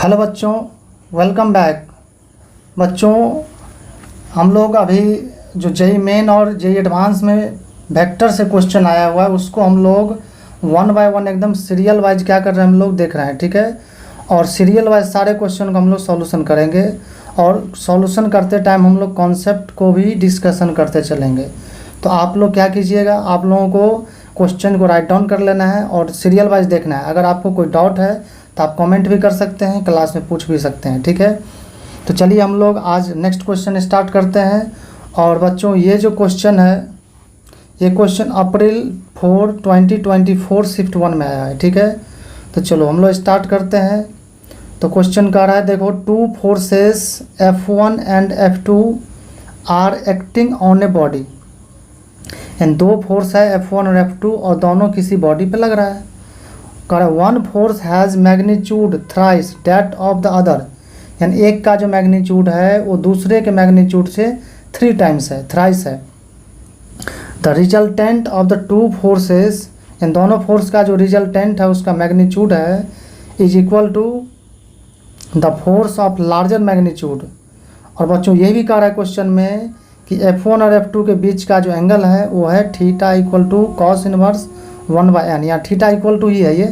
Hello बच्चों, welcome back. बच्चों, हम लोग अभी जो जेई मेन और जेई एडवांस में वेक्टर से क्वेश्चन आया हुआ है उसको हम लोग वन बाय वन एकदम सीरियल वाइज क्या कर रहे हैं हम लोग देख रहे हैं, ठीक है। और सीरियल वाइज सारे क्वेश्चन का हम लोग सॉल्यूशन करेंगे और सॉल्यूशन करते टाइम हम लोग कॉन्सेप्ट को भी डिस्कशन करते चलेंगे। तो आप लोग क्या कीजिएगा, आप लोगों को क्वेश्चन को राइट डाउन कर लेना है और सीरियल वाइज देखना है। अगर आपको कोई डाउट है तो आप कमेंट भी कर सकते हैं, क्लास में पूछ भी सकते हैं, ठीक है। तो चलिए हम लोग आज नेक्स्ट क्वेश्चन स्टार्ट करते हैं। और बच्चों, ये जो क्वेश्चन है ये क्वेश्चन अप्रैल 4, 2024 शिफ्ट 1 में आया है, ठीक है। तो चलो हम लोग स्टार्ट करते हैं। तो क्वेश्चन कह रहा है, देखो, two forces F1 and F2 are acting on a body. And दो फोर्स है F1 और F2 और दोनों किसी बॉडी पे लग रहा है। कह रहा है one force has magnitude thrice that of the other. यानी एक का जो मैग्नीट्यूड है वो दूसरे के मैग्नीट्यूड से 3 टाइम्स है, थ्राइस है। The resultant of the two forces, इन दोनों फोर्स का जो रिजल्टेंट है उसका मैग्नीट्यूड है is equal to the force of larger magnitude. और बच्चों ये भी कह रहा है क्वेश्चन में कि F1 और F2 के बीच का जो एंगल है वो है theta equal to cos inverse 1/n, या थीटा इक्वल टू ही है, ये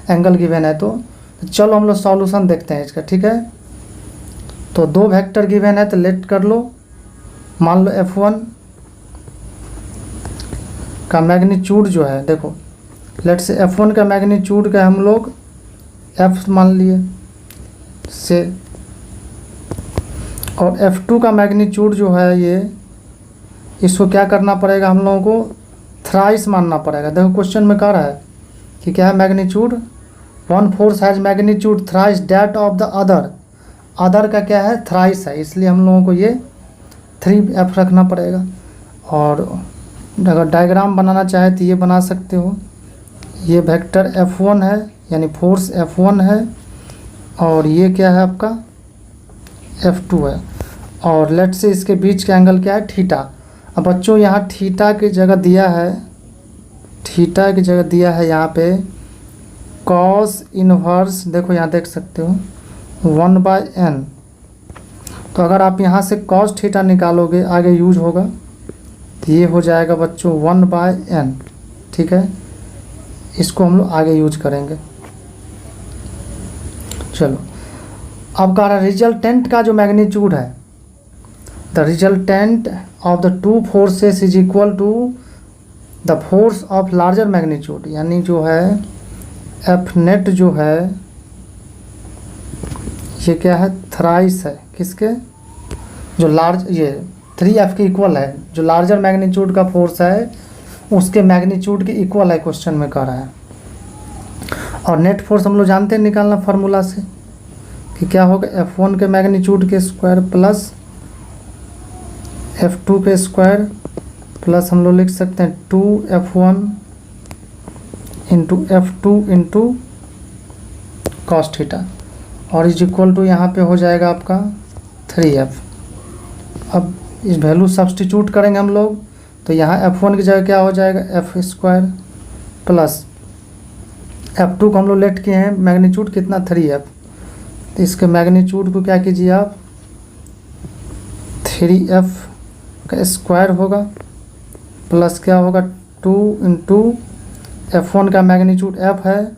एंगल गिवन है। तो चलो हम लोग सॉल्यूशन देखते हैं इसका, ठीक है। तो दो वेक्टर गिवन है तो लेट कर लो। मान लो F1 का मैग्नीट्यूड जो है, देखो लेट से F1 का मैग्नीट्यूड का हम लोग F मान लिए से, और F2 का मैग्नीट्यूड जो है ये, इसको क्या करना पड़ेगा, हम लोगों को थ्राइस मानना पड़ेगा। देखो क्वेश्चन में कह रहा है कि क्या है magnitude, one force has magnitude thrice that of the other. Other का क्या है, थ्राइस है, इसलिए हम लोगों को ये 3F रखना पड़ेगा। और अगर डायग्राम बनाना चाहे तो ये बना सकते हो। ये वेक्टर F1 है यानी फोर्स F1 है और ये क्या है आपका F2 है। और लेट से इसके बीच का एंगल क्या है, थीटा। अब बच्चों यहाँ थीटा की जगह दिया है, थीटा की जगह दिया है यहाँ पे कॉस इनवर्स, देखो यहाँ देख सकते हो 1/n। तो अगर आप यहाँ से कॉस थीटा निकालोगे आगे यूज होगा तो ये हो जाएगा बच्चों 1/n, ठीक है। इसको हम लोग आगे यूज करेंगे। चलो अब कह रहा है रिजल्टेंट का जो मैग्नीट्यूड है, the resultant of the two forces is equal to the force of larger magnitude. यानी जो है F नेट जो है ये क्या है, थ्राइस है, किसके, जो लार्ज, ये 3F के इक्वल है। जो लार्जर मैग्नीट्यूड का फोर्स है उसके मैग्नीट्यूड के इक्वल है, क्वेश्चन में कह रहा है। और नेट फोर्स हम लोग जानते हैं निकालना फार्मूला से कि क्या होगा, F1 के मैग्नीट्यूड के स्क्वायर प्लस F2 के स्क्वायर प्लस हम लोग लिख सकते हैं 2F1 into F2 into cos theta, और इज इक्वल टू यहाँ पे हो जाएगा आपका 3F। अब इस वैल्यू सब्सटीट्यूट करेंगे हम लोग तो यहाँ F1 की जगह क्या हो जाएगा, F स्क्वायर प्लस F2 को हम लोग लेट किए हैं मैग्नीट्यूड कितना, 3F। तो इसके मैग्नीट्यूड को क्या कीजिए आप, 3F का स्क्वायर होगा प्लस क्या होगा 2 इंटू F1 का मैग्नीट्यूड F है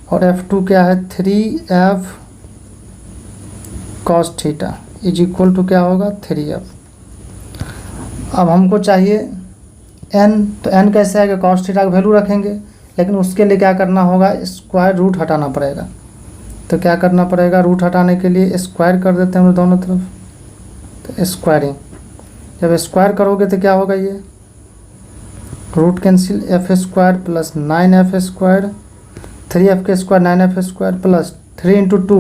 और F2 क्या है 3F cos theta is equal to क्या होगा 3F। अब हमको चाहिए n, तो n कैसे आएगा, cos थीटा का वैल्यू रखेंगे, लेकिन उसके लिए क्या करना होगा, स्क्वायर रूट हटाना पड़ेगा। तो क्या करना पड़ेगा, रूट हटाने के लिए स्क्वायर कर देते हैं हम दोनों तरफ। तो स्क्वायरिंग जब स्क्वायर करोगे तो क्या होगा, ये root cancel, F square plus 9F square, 3F के square 9F square plus 3 into 2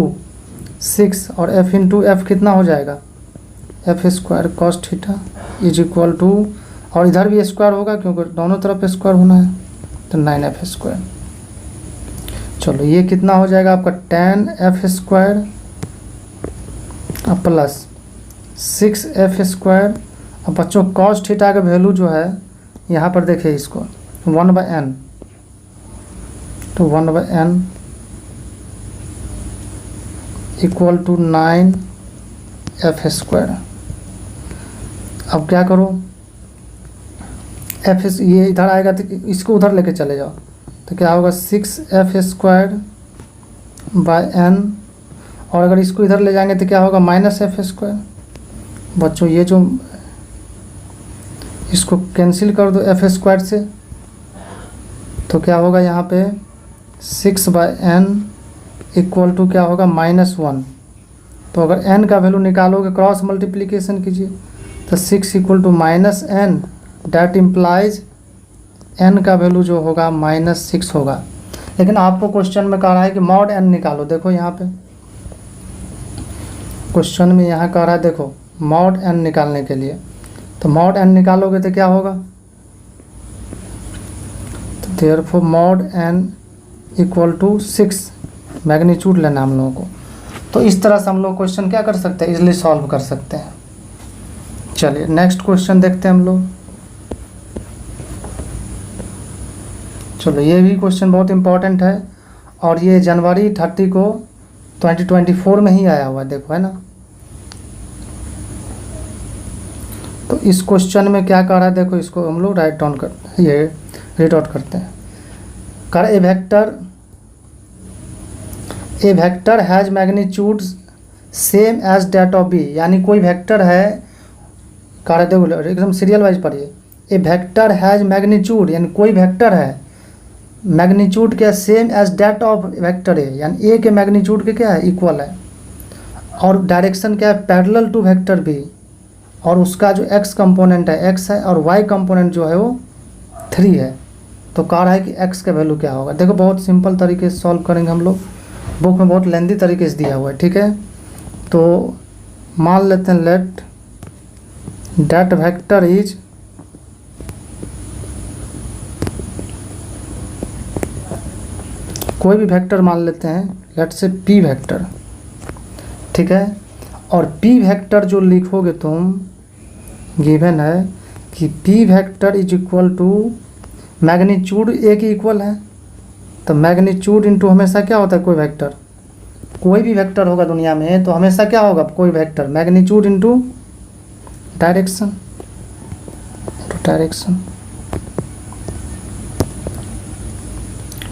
6 और F इंटू F कितना हो जाएगा, F square cos theta is equal to, और इधर भी स्क्वायर होगा क्योंकि दोनों तरफ स्क्वायर होना है, तो 9F स्क्वायर। चलो ये कितना हो जाएगा आपका 10F square plus 6F square. अब बच्चों कॉस थीटा का वैल्यू जो है यहाँ पर देखिए इसको 1/n, तो 1/n इक्वल टू 9f²। अब क्या करो, एफ ये इधर आएगा तो इसको उधर लेके चले जाओ, तो क्या होगा 6f²/n, और अगर इसको इधर ले जाएंगे तो क्या होगा -f²। बच्चों ये जो इसको कैंसिल कर दो f² से, तो क्या होगा यहाँ पे 6/n इक्वल टू क्या होगा -1। तो अगर n का वैल्यू निकालोगे क्रॉस मल्टीप्लिकेशन कीजिए तो 6 equal to -n, that implies n का वैल्यू जो होगा -6 होगा। लेकिन आपको क्वेश्चन में कह रहा है कि मॉड n निकालो। देखो यहाँ पे क्वेश्चन में यहाँ कह रहा है, देखो मॉड n निकालने के लिए, तो मॉड n निकालोगे तो क्या होगा, तो therefore mod n equal to 6 magnitude लेना हम लोगों को। तो इस तरह से हम लोग क्वेश्चन क्या कर सकते हैं, इजीली सॉल्व कर सकते हैं। चलिए नेक्स्ट क्वेश्चन देखते हैं हम लोग। चलो ये भी क्वेश्चन बहुत इंपॉर्टेंट है, और ये जनवरी 30 को 2024 में ही आया हुआ है, देखो है ना। तो इस क्वेश्चन में क्या कर रहा है, देखो इसको हम लोग राइट डाउन करते हैं, ये रीड आउट करते हैं। कर a vector has magnitude same as that of b, यानी कोई वेक्टर है, कर देखो एकदम सीरियल वाइज पढ़िए। ए वेक्टर हैज मैग्नीट्यूड, यानी कोई वेक्टर है मैग्नीट्यूड क्या same as that of vector A, यानी ए के मैग्नीट्यूड के क्या है इक्वल है, और डायरेक्शन क्या है पैरेलल टू वेक्टर बी, और उसका जो x कंपोनेंट है x है, और y कंपोनेंट जो है वो 3 है। तो कह रहा है कि x का वैल्यू क्या होगा। देखो बहुत सिंपल तरीके से सॉल्व करेंगे हम लोग, बुक में बहुत लेंदी तरीके से दिया हुआ है, ठीक है। तो मान लेते हैं लेट दैट वेक्टर इज कोई भी वेक्टर मान लेते हैं, लेट से p वेक्टर, ठीक है। और p वेक्टर जो लिखोगे तुम, गिवन है कि p vector is equal to magnitude a की इक्वल है। तो मैग्नीट्यूड इंटू हमेशा क्या होता है, कोई वेक्टर, कोई भी वेक्टर होगा दुनिया में तो हमेशा क्या होगा, कोई वेक्टर मैग्नीट्यूड इंटू डायरेक्शन,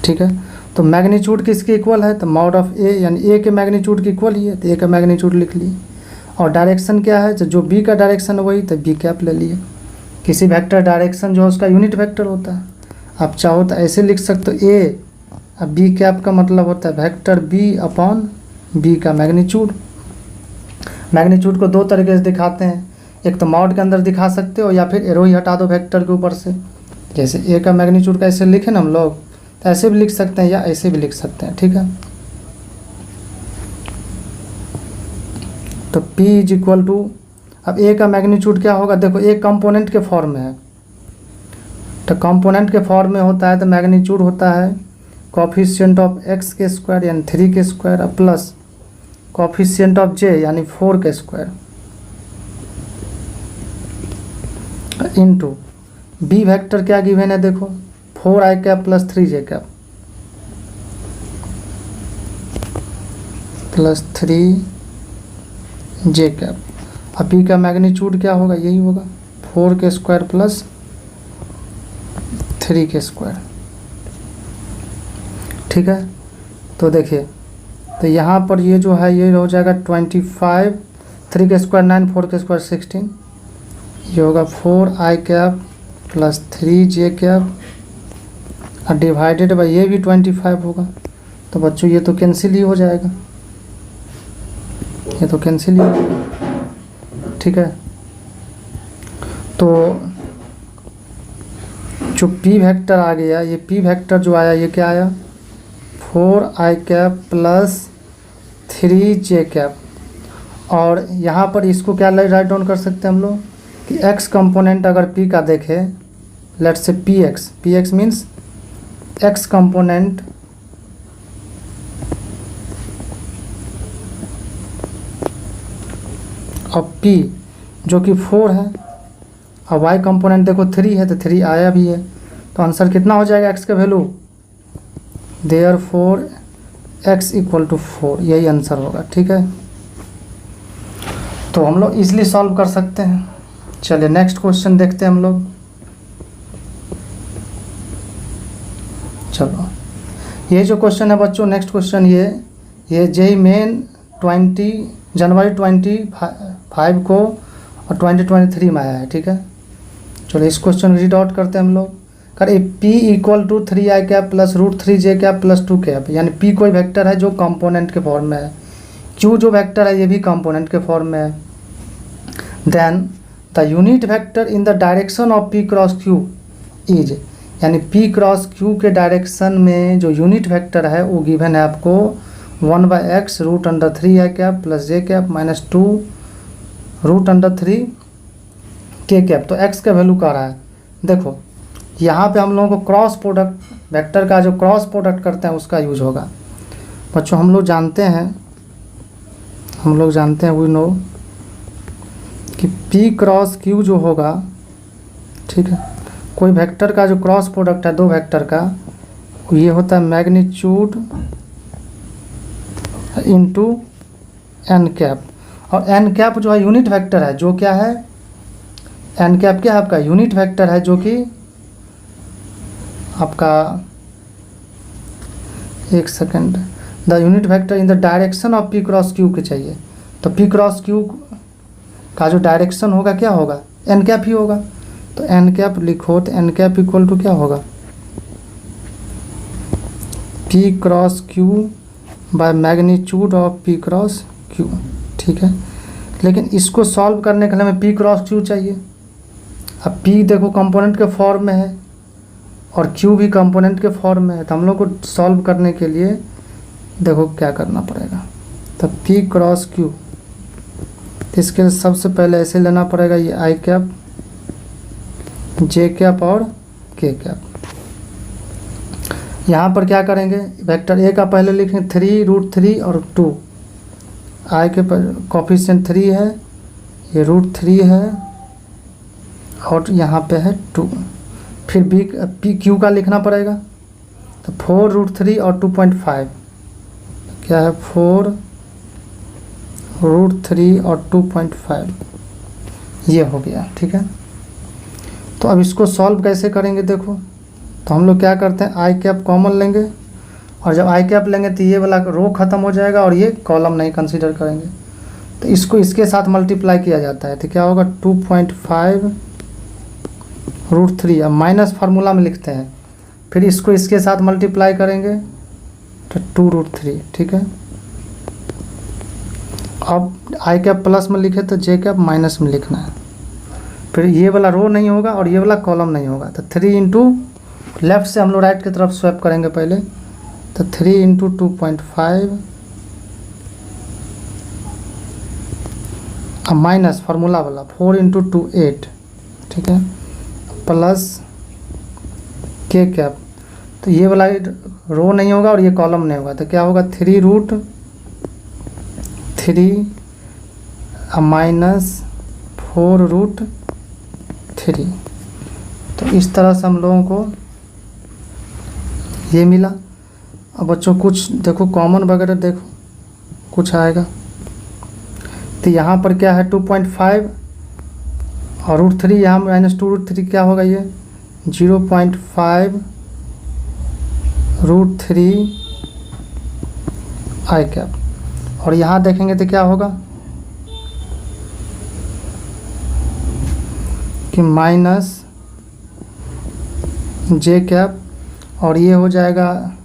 ठीक है। तो मैग्नीट्यूड किसके इक्वल है, तो मॉड ऑफ ए, यानी ए के मैग्नीट्यूड की इक्वल ही है, तो ए का मैग्नीट्यूड लिख लिए। और डायरेक्शन क्या है, जो बी का डायरेक्शन है वही, तो बी कैप ले लिए। किसी वेक्टर डायरेक्शन जो है उसका यूनिट वेक्टर होता है। आप चाहो तो ऐसे लिख सकते हो ए, अब बी कैप का मतलब होता है वेक्टर बी अपॉन बी का मैग्नीट्यूड। मैग्नीट्यूड को दो तरीके से दिखाते हैं, एक तो मॉड के अंदर दिखा सकते हो, या फिर एरो ही हटा दो वेक्टर के ऊपर से। जैसे ए का मैग्नीट्यूड का ऐसे लिखे ना हम लोग, तो ऐसे भी लिख सकते हैं या ऐसे भी लिख सकते हैं, ठीक है। तो P इज इक्वल टू, अब ए का मैग्नीट्यूड क्या होगा, देखो एक कंपोनेंट के फॉर्म में है, तो कंपोनेंट के फॉर्म में होता है तो मैग्नीट्यूड होता है कोफिशिएंट ऑफ x के स्क्वायर यानी 3 के स्क्वायर, अब प्लस कोफिशिएंट ऑफ j यानी 4 के स्क्वायर, इनटू बी वेक्टर क्या गिवन है, देखो 4i cap plus 3j cap plus 3j cap. अब बी का मैग्नीट्यूड क्या होगा, यही होगा 4 के स्क्वायर प्लस 3 के स्क्वायर, ठीक है। तो देखिए, तो यहाँ पर ये जो है ये हो जाएगा 25, 3 के स्क्वायर 9, 4 के स्क्वायर 16, ये होगा 4i cap plus 3j cap और डिवाइडेड बाई ये भी 25 होगा। तो बच्चों ये तो कैंसिल ही हो जाएगा, ये तो कैंसिल ही हो जाएगा, ठीक है। तो जो p वेक्टर आ गया, ये p वेक्टर जो आया ये क्या आया 4i cap plus 3j cap. और यहाँ पर इसको क्या राइट डाउन कर सकते हैं हम लोग कि x कंपोनेंट अगर p का देखें, लेट से px मीन्स x कंपोनेंट और p जो कि 4 है, और y कंपोनेंट देखो 3 है, तो 3 आया भी है। तो आंसर कितना हो जाएगा x का value, therefore x equal to 4, यही आंसर होगा। ठीक है, तो हम लोग इजली सॉल्व कर सकते हैं। चलिए नेक्स्ट क्वेश्चन देखते हैं हम लोग। चलो ये जो क्वेश्चन है बच्चों, नेक्स्ट क्वेश्चन ये जेई मेन 20 जनवरी 25 को और 2023 में आया है। ठीक है, चलो इस क्वेश्चन रीड आउट करते हैं हम लोग। कर P equal to 3i cap plus √3j cap plus 2 cap, यानी पी कोई वेक्टर है जो कंपोनेंट के फॉर्म में है, क्यू जो वेक्टर है ये भी कंपोनेंट के फॉर्म में है। Then the unit vector in the direction of P cross Q is, यानी पी क्रॉस क्यू के डायरेक्शन में जो यूनिट वेक्टर है वो गिवन है आपको 1/x √3i cap plus j cap minus 2 √3 k cap. तो x का वैल्यू कह रहा है। देखो यहाँ पे हम लोगों को क्रॉस प्रोडक्ट वेक्टर का जो क्रॉस प्रोडक्ट करते हैं उसका यूज होगा। बच्चों हम लोग जानते हैं वी नो कि p क्रॉस q जो होगा, ठीक है, कोई वेक्टर का जो क्रॉस प्रोडक्ट है दो वेक्टर का, ये होता है मैग्नीट्यूड इनटू n कैप। और n कैप जो है यूनिट वेक्टर है, जो क्या है, n कैप क्या है आपका यूनिट वेक्टर है, जो कि आपका एक second, the unit vector in the direction of P cross Q के चाहिए। तो पी क्रॉस क्यू का जो डायरेक्शन होगा क्या होगा, एन कैप ही होगा। तो एन कैप लिखो, तो एन कैप इक्वल टू क्या होगा, P cross Q by magnitude of P cross Q. ठीक है, लेकिन इसको सॉल्व करने के लिए हमें पी क्रॉस क्यू चाहिए। अब पी देखो कंपोनेंट के फॉर्म में है और क्यू भी कंपोनेंट के फॉर्म में है, तो हम लोग को सॉल्व करने के लिए देखो क्या करना पड़ेगा। तो पी क्रॉस क्यू, इसके लिए सबसे पहले ऐसे लेना पड़ेगा, ये आई कैप, जे कैप और के कैप। यहाँ पर क्या करेंगे, वेक्टर ए का पहले लिखेंगे 3 √3 और 2, आई के कोफिशिएंट 3 है, ये √3 है और यहाँ पे है 2। फिर बी पी क्यू का लिखना पड़ेगा, तो 4 √3 और 2.5, क्या है 4 √3 और 2.5, ये हो गया। ठीक है, तो अब इसको सॉल्व कैसे करेंगे देखो। तो हम लोग क्या करते हैं, आई कैप कॉमन लेंगे, और जब आई कैप लेंगे तो ये वाला रो खत्म हो जाएगा और ये कॉलम नहीं कंसीडर करेंगे। तो इसको इसके साथ मल्टीप्लाई किया जाता है, तो क्या होगा 2.5 √3, अब माइनस फार्मूला में लिखते हैं, फिर इसको इसके साथ मल्टीप्लाई करेंगे तो 2 √3। ठीक है, अब आई कैप प्लस में लिखे तो जे कैप माइनस में लिखना है, फिर ये वाला रो नहीं होगा और ये वाला कॉलम नहीं होगा। तो 3 इंटू लेफ्ट से हम लोग राइट की तरफ स्वैप करेंगे पहले, तो 3 इंटू 2.5 अब माइनस फार्मूला वाला 4 इंटू 2 8, ठीक है, प्लस के कैप। तो ये वाला रो नहीं होगा और ये कॉलम नहीं होगा, तो क्या होगा 3 √3 माइनस 4 √3। तो इस तरह से हम लोगों को ये मिला। अब बच्चों कुछ देखो कॉमन वगैरह देखो कुछ आएगा, तो यहाँ पर क्या है 2.5 और √3, यहाँ माइनस 2 √3 क्या होगा, ये 0.5 √3 आई कैप। और यहाँ देखेंगे तो क्या होगा कि माइनस जे कैप, और ये हो जाएगा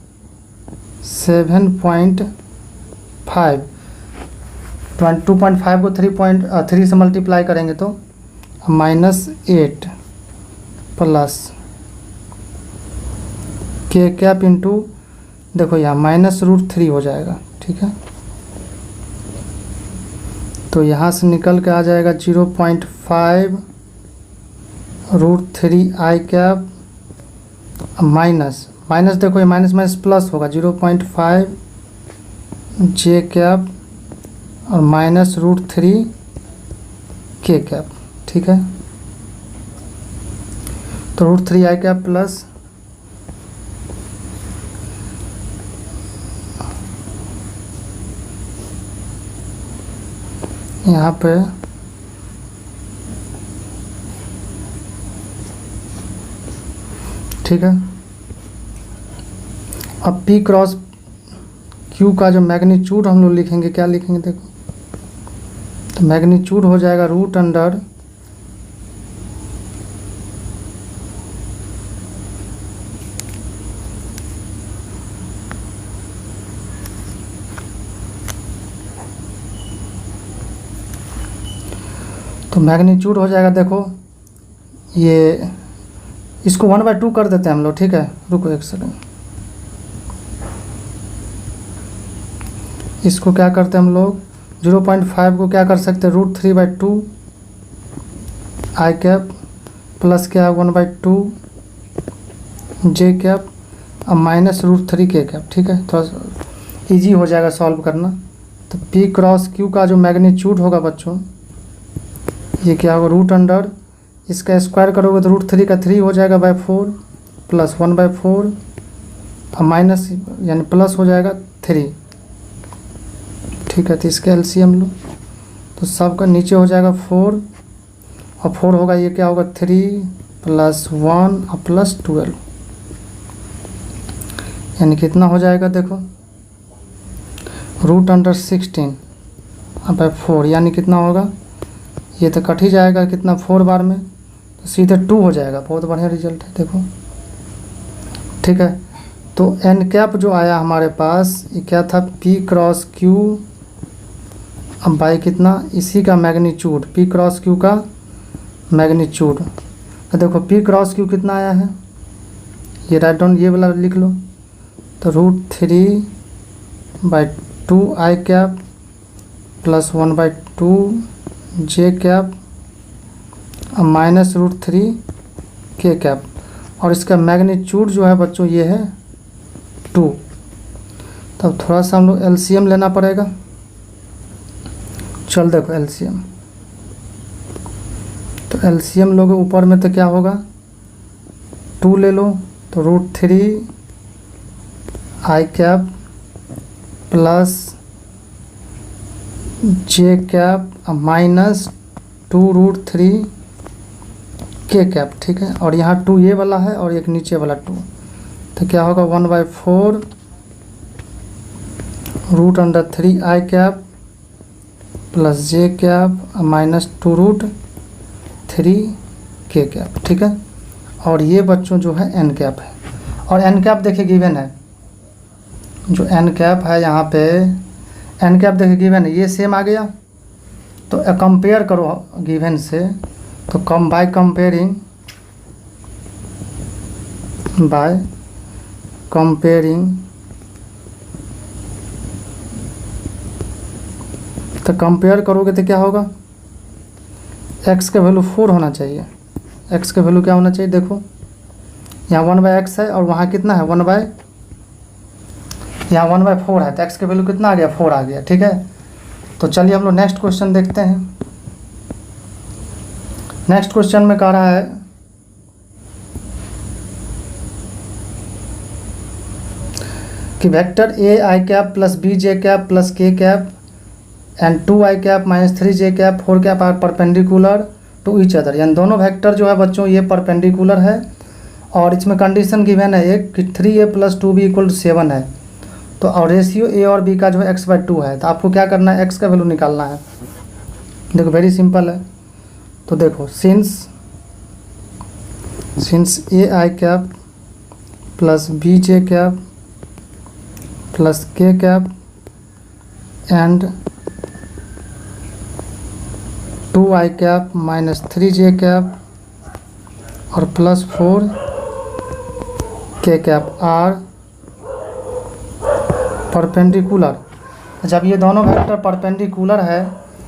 7.5, 2.5 को 3 से मल्टीप्लाई करेंगे तो -8 प्लस के कैप इंटू, देखो यहाँ माइनस √3 हो जाएगा। ठीक है, तो यहाँ से निकल के आ जाएगा 0.5 √3 आई कैप माइनस देखो ये माइनस माइनस प्लस होगा 0.5 जे कैप और माइनस √3 के कैप। ठीक है, तो √3 आई कैप प्लस यहाँ पे ठीक है। अब P क्रॉस Q का जो मैग्नीट्यूड हम लोग लिखेंगे, क्या लिखेंगे देखो, तो मैग्नीट्यूड हो जाएगा रूट अंडर तो मैग्नीट्यूड हो जाएगा देखो, ये इसको 1/2 कर देते हैं हम लोग, ठीक है। रुको एक सेकंड, इसको क्या करते हैं हम लोग, 0.5 को क्या कर सकते हैं, √3/2 आई कैप प्लस क्या 1/2 जे कैप अब माइनस √3 के कैप, ठीक है। थोड़ा सा ईजी हो जाएगा सॉल्व करना। तो P क्रॉस Q का जो मैग्नीट्यूड होगा बच्चों, ये क्या होगा, रूट अंडर इसका स्क्वायर करोगे तो √3 का 3 हो जाएगा /4 प्लस 1/4 अब माइनस यानी प्लस हो जाएगा 3, ठीक है। तो इसका एलसीएम लो तो सबका नीचे हो जाएगा 4 और 4 होगा, ये क्या होगा 3 प्लस 1 और प्लस 12 यानी कितना हो जाएगा देखो, √16 अब 4 यानी कितना होगा, ये तो कट ही जाएगा कितना 4 बार में, तो सीधे 2 हो जाएगा। बहुत बढ़िया रिजल्ट है देखो, ठीक है। तो एन कैप जो आया हमारे पास, ये क्या था, P क्रॉस Q अब बाई कितना, इसी का मैग्नीट्यूड, P क्रॉस Q का मैग्नीट्यूड। तो देखो P क्रॉस Q कितना आया है, ये राइट डाउन ये वाला लिख लो, तो √3/2 आई कैप प्लस 1/2 जे कैप अब माइनस √3 के कैप, और इसका मैग्नीट्यूड जो है बच्चों ये है 2। तब थोड़ा सा हम लोग एलसीएम लेना पड़ेगा। चल देखो एलसीएम, तो एलसीएम लोगे ऊपर में तो क्या होगा 2 ले लो, तो √3 आई कैप प्लस जे कैप माइनस 2√3 के कैप, ठीक है। और यहाँ 2 ये वाला है और एक नीचे वाला 2, तो क्या होगा 1/4 √3 आई कैप प्लस जे कैप माइनस 2√3 के कैप, ठीक है। और ये बच्चों जो है एन कैप है, और एन कैप देखिए गिवन है, जो एन कैप है यहाँ पे एन कैप देखिए गिवन है, ये सेम आ गया। तो कंपेयर करो गिवन से, तो कम बाय कंपेयरिंग तो कंपेयर करोगे तो क्या होगा, x का वैल्यू 4 होना चाहिए। x का वैल्यू क्या होना चाहिए देखो, यहाँ 1/x है और वहाँ कितना है यहाँ 1/4 है, तो x का वैल्यू कितना आ गया 4 आ गया, ठीक है। तो चलिए हम लोग नेक्स्ट क्वेश्चन देखते हैं। नेक्स्ट क्वेश्चन में कह रहा है कि vector a i cap plus b j cap plus k cap and 2 i cap minus 3 j cap 4 cap are perpendicular to each other, यानी दोनों वेक्टर जो है बच्चों ये परपेंडिकुलर है, और इसमें कंडीशन गिवन है एक कि 3a + 2b = 7 है। तो और रेशियो ए और बी का जो है x/2 है, तो आपको क्या करना है, x का वैल्यू निकालना है। देखो वेरी सिंपल है। तो देखो since a i cap plus b j cap plus k cap and 2 i cap minus 3 j cap और plus 4 k cap are perpendicular. जब ये दोनों वेक्टर परपेंडिकुलर है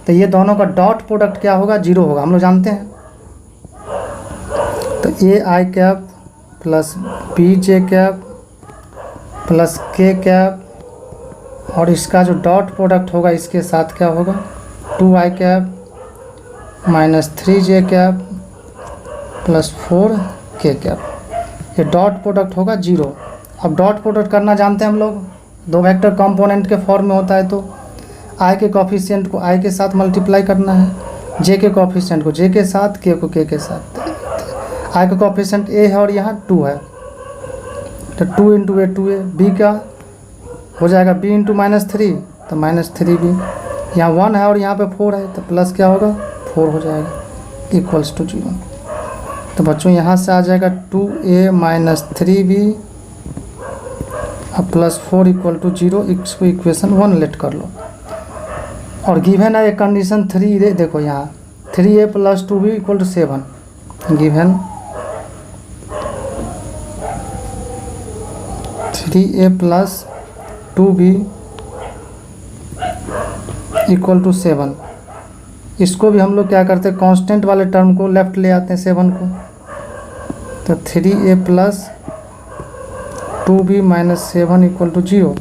तो ये दोनों का डॉट प्रोडक्ट क्या होगा, 0 होगा, हम लोग जानते हैं। तो a i cap plus b j cap plus k cap और इसका जो डॉट प्रोडक्ट होगा इसके साथ क्या होगा, 2 i cap minus 3 j cap plus 4 k cap, ये डॉट प्रोडक्ट होगा 0। अब डॉट प्रोडक्ट करना जानते हैं हम लोग, दो वेक्टर कंपोनेंट के फॉर्म में होता है। तो आई के कॉफिशिएंट को आई के साथ मल्टीप्लाई करना है, जे के कॉफिशिएंट को जे के साथ, के को के साथ। आई का कॉफिशिएंट ए है और यहाँ 2 है, तो 2 इंटू ए 2 ए, बी का हो जाएगा b इंटू -3, तो -3 भी, यहाँ 1 है और यहाँ पे 4 है, तो प्लस क्या होगा 4 हो जाएगा, इक्वल्स टू 0। तो बच्चों यहाँ से आ जाएगा 2a - 3b अब +4 इक्वल टू 0। इसको इक्वेशन 1 लेट कर लो। और गिवन है एक कंडीशन 3, देखो यहाँ 3a + 2b equal to 7, given 3a + 2b equal to 7। इसको भी हम लोग क्या करते हैं, कांस्टेंट वाले टर्म को लेफ्ट ले आते हैं 7 को, तो 3a + 2b - 7 equal to 0,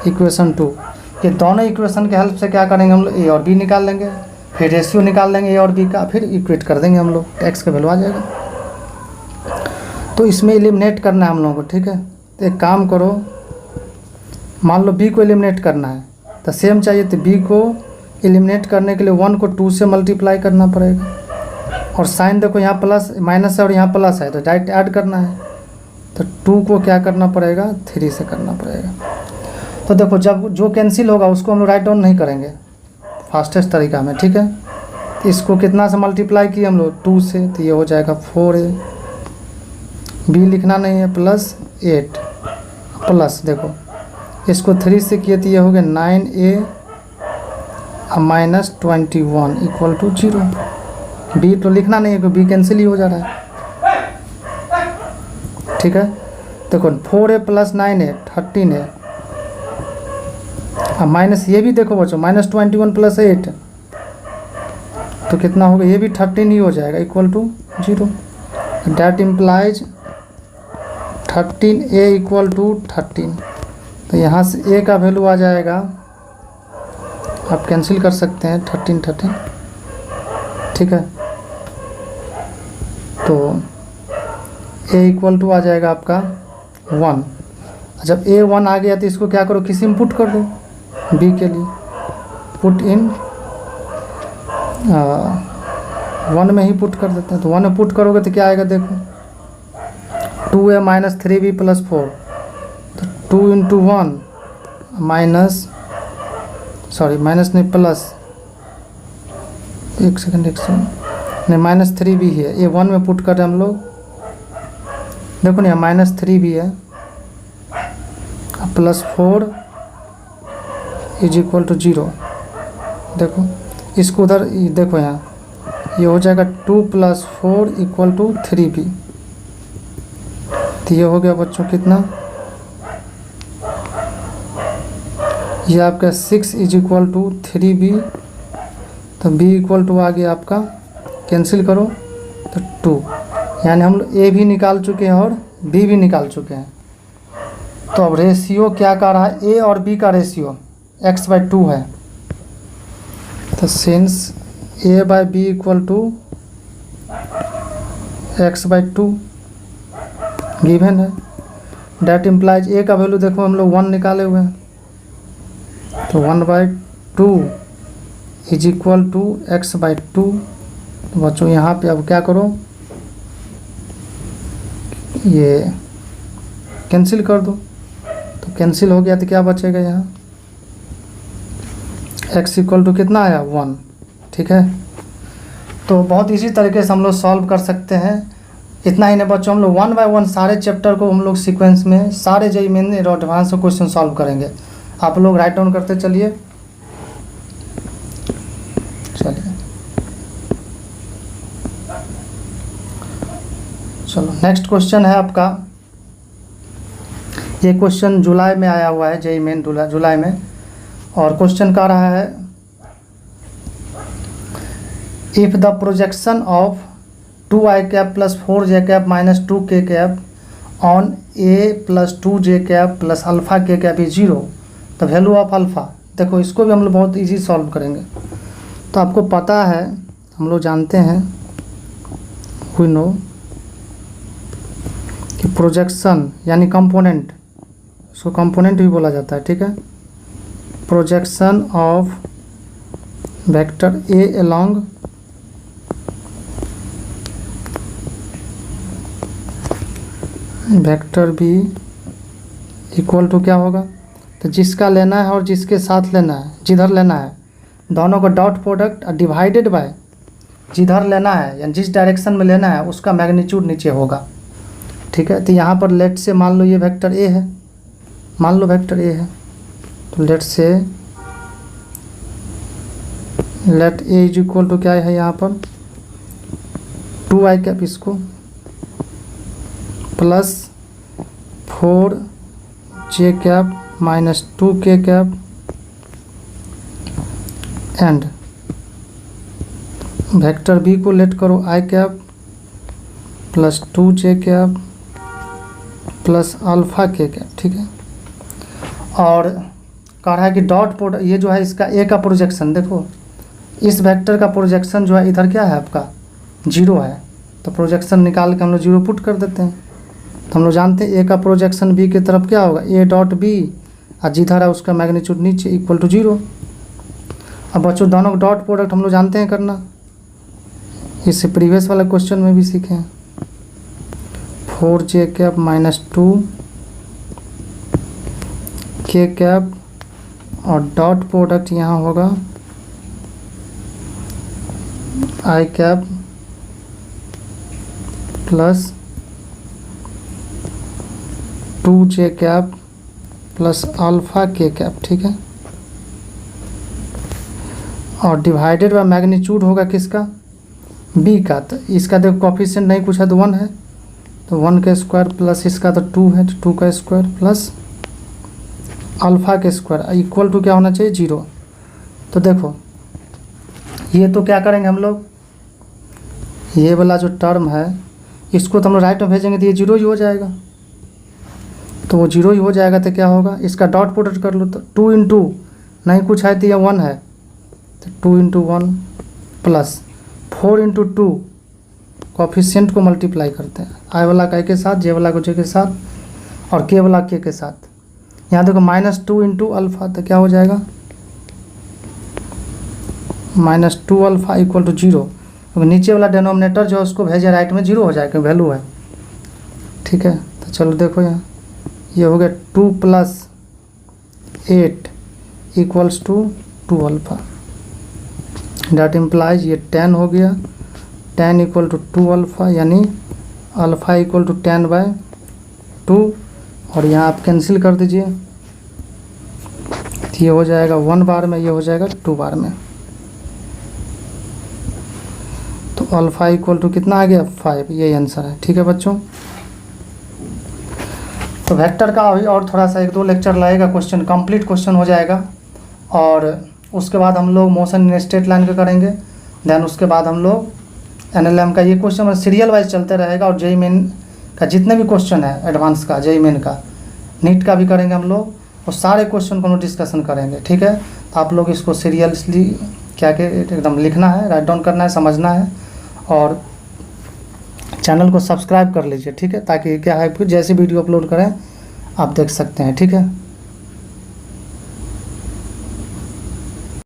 equation 2। ये दोनों इक्वेशन के हेल्प से क्या करेंगे हम लोग, ए और बी निकाल लेंगे, फिर रेशियो निकाल लेंगे ए और बी का, फिर इक्वेट कर देंगे हम लोग, एक्स का वैल्यू आ जाएगा। तो इसमें एलिमिनेट करना है हम लोगों को, ठीक है। तो एक काम करो, मान लो बी को एलिमिनेट करना है, तो सेम चाहिए, तो बी को एलिमिनेट करने के लिए 1 को 2 से मल्टीप्लाई करना पड़ेगा, और साइन देखो यहाँ प्लस माइनस है और यहाँ प्लस है, तो डायरेक्ट ऐड करना है, तो 2 को क्या करना पड़ेगा 3 से करना पड़ेगा। तो देखो जब जो कैंसिल होगा उसको हम लोग राइट डाउन नहीं करेंगे फास्टेस्ट तरीका में, ठीक है। तो इसको कितना से मल्टीप्लाई किए हम लोग 2 से, तो ये हो जाएगा 4a, बी लिखना नहीं है, +8 प्लस देखो इसको 3 से किए तो ये हो गया 9a -21 इक्वल टू 0। बी तो लिखना नहीं है क्योंकि बी कैंसिल ही हो जा रहा है, ठीक है। देखो 4a + 9a 13a, अब माइनस ये भी देखो बच्चों -21 + 8 तो कितना होगा, ये भी 13 ही हो जाएगा, equal to 0। That implies 13a equal to 13। तो यहाँ से a का वैल्यू आ जाएगा, आप कैंसिल कर सकते हैं 13, ठीक है। तो a इक्वल टू आ जाएगा आपका 1। जब a 1 आ गया तो इसको क्या करो, किसी में पुट कर दो, b के लिए पुट इन 1 में ही पुट कर देते हैं। तो 1 में पुट करोगे तो क्या आएगा, देखो 2a - 3b + 4, तो 2 इंटू 1 माइनस नहीं प्लस, एक सेकंड नहीं -3b ही है, ये 1 में पुट कर रहे हम लोग, देखो ना -3b है, +4 इज इक्वल टू 0। देखो इसको उधर देखो, यहाँ ये हो जाएगा 2 + 4 इक्वल टू 3b। तो ये हो गया बच्चों कितना, ये आपका 6 इज इक्वल टू 3b। तो b इक्वल टू आ गया आपका, कैंसिल करो तो 2, यानी हम लोग a भी निकाल चुके हैं और b भी निकाल चुके हैं। तो अब रेशियो क्या कर रहा है, a और b का रेशियो x/2 है, तो since a/b equal to x/2 given है, डैट इम्प्लाइज a का वैल्यू देखो हम लोग 1 निकाले हुए हैं, तो 1/2 इज इक्वल टू x/2। तो बच्चों यहाँ पे अब क्या करो, ये कैंसिल कर दो, तो कैंसिल हो गया तो क्या बचेगा, यहाँ x इक्वल टू कितना आया 1, ठीक है। तो बहुत इसी तरीके से हम लोग सॉल्व कर सकते हैं। इतना ही नहीं बच्चों, हम लोग 1 बाय 1 सारे चैप्टर को हम लोग सीक्वेंस में सारे JEE main advance question solve करेंगे। आप लोग राइट डाउन करते चलिए। चलो नेक्स्ट क्वेश्चन है आपका, ये क्वेश्चन जुलाई में आया हुआ है, जेईई मेन जुलाई में, और क्वेश्चन का रहा है if the projection of 2i cap + 4j cap - 2k cap on a + 2j cap + alpha k cap is 0, the value of alpha. देखो इसको भी हम लोग बहुत इजी सॉल्व करेंगे। तो आपको पता है, हम लोग जानते हैं, वी नो कि प्रोजेक्शन यानी कंपोनेंट, उसको कंपोनेंट भी बोला जाता है, ठीक है। Projection of vector A along vector B equal to क्या होगा, तो जिसका लेना है और जिसके साथ लेना है, जिधर लेना है दोनों का डॉट प्रोडक्ट डिवाइडेड बाय जिधर लेना है यानी जिस डायरेक्शन में लेना है उसका मैग्नीट्यूड नीचे होगा। ठीक है, तो यहाँ पर लेट से मान लो ये वेक्टर ए है, मान लो वेक्टर ए है, तो let say let A is equal to क्या है यहाँ पर 2i कैप इसको plus 4j cap minus 2k cap and vector B को लेट करो i cap plus 2j cap plus alpha k cap. ठीक है, और कह रहा है कि डॉट प्रोडक्ट ये जो है इसका ए का प्रोजेक्शन, देखो इस वेक्टर का प्रोजेक्शन जो है इधर क्या है आपका 0 है, तो प्रोजेक्शन निकाल के हम लोग 0 पुट कर देते हैं। तो हम लोग जानते हैं ए का प्रोजेक्शन बी की तरफ क्या होगा ए डॉट बी, और जिधर है उसका मैग्नीट्यूड नीचे इक्वल टू 0। अब बच्चों दोनों का डॉट प्रोडक्ट हम लोग जानते हैं करना, इससे प्रीवियस वाला क्वेश्चन में भी सीखे हैं। 4j cap minus 2k cap और डॉट प्रोडक्ट यहाँ होगा i cap plus 2j cap plus alpha k cap. ठीक है, और डिवाइडेड बाय मैग्नीट्यूड होगा किसका b का, तो इसका देखो कोफिशिएंट नहीं कुछ है तो 1 है, तो 1 का स्क्वायर प्लस इसका तो 2 है तो 2 का स्क्वायर प्लस अल्फ़ा के स्क्वायर इक्वल टू क्या होना चाहिए 0। तो देखो ये तो क्या करेंगे हम लोग, ये वाला जो टर्म है इसको तो हम लोग राइट में भेजेंगे तो ये 0 ही हो जाएगा, तो वो 0 ही हो जाएगा। तो क्या होगा इसका डॉट प्रोडक्ट कर लो, तो 2 इंटू नहीं कुछ है तो ये 1 है, तो 2 इंटू 1 प्लस 4 इंटू 2 कोफिशिएंट को मल्टीप्लाई करते हैं, आई वाला का के साथ, जे वाला को जे के साथ और के वाला के साथ। यहाँ देखो माइनस 2 इंटू अल्फ़ा, तो क्या हो जाएगा माइनस 2 अल्फ़ा इक्वल टू 0, क्योंकि नीचे वाला डिनोमिनेटर जो है उसको भेजे राइट में 0 हो जाएगा, वैल्यू है। ठीक है, तो चलो देखो यहाँ ये हो गया 2 plus 8 equals to 2 alpha, that implies ये 10 हो गया, 10 इक्वल टू 2 अल्फ़ा यानी अल्फ़ा इक्वल टू 10/2, और यहाँ आप कैंसिल कर दीजिए, तो ये हो जाएगा 1 बार में, ये हो जाएगा 2 बार में, तो अल्फ़ा इक्वल टू कितना आ गया 5, ये आंसर है। ठीक है बच्चों, तो वेक्टर का अभी और थोड़ा सा 1-2 लेक्चर लगेगा, क्वेश्चन कंप्लीट क्वेश्चन हो जाएगा, और उसके बाद हम लोग मोशन इन स्ट्रेट लाइन का करेंगे। देन उसके बाद हम लोग एनएलएम का ये क्वेश्चन सीरियल वाइज चलते रहेगा, और जेईई मेन का जितने भी क्वेश्चन है एडवांस का, जेईई मेन का, नीट का भी करेंगे हम लोग, और सारे क्वेश्चन को हम डिस्कशन करेंगे। ठीक है, तो आप लोग इसको सीरियसली क्या के एकदम लिखना है, राइट डाउन करना है, समझना है, और चैनल को सब्सक्राइब कर लीजिए। ठीक है, ताकि क्या है जैसे वीडियो अपलोड करें आप देख सकते हैं। ठीक है।